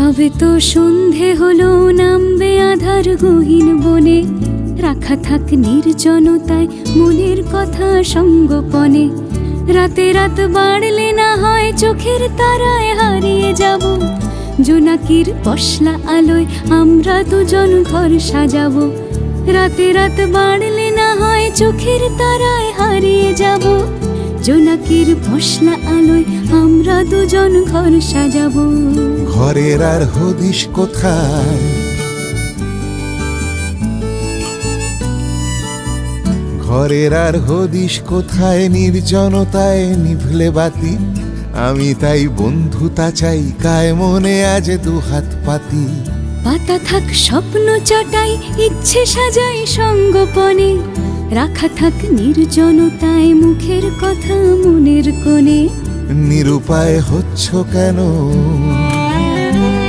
সবে তো সন্ধে হলো, নামবে আধার গহীন বনে, রাখা থাক নির্জনতায় মনের কথা সঙ্গোপনে। রাতে রাত বাড়লে না হয় চোখের তারায় হারিয়ে যাব, জোনাকির পশলা আলোয় আমরা দুজন ঘর সাজাবো। রাতে রাত বাড়লে না হয় চোখের তারায় হারিয়ে যাব, জোনাকির পশলা আলোয় আমরা দুজন ঘর সাজাবো। ঘরের আর হদিশ কোথায়, ঘরের আর হদিশ কোথায়, নির্জনতায় নিভলে বাতি। আমি তাই বন্ধুতা চাই, কায় মনে আজ দুহাত পাতি। পাতা থাক স্বপ্ন চাটাই, ইচ্ছে সাজাই সঙ্গোপনে, রাখা থাক নির্জনতায় মুখের কথা মনের কোণে। নিরুপায় হচ্ছ কেন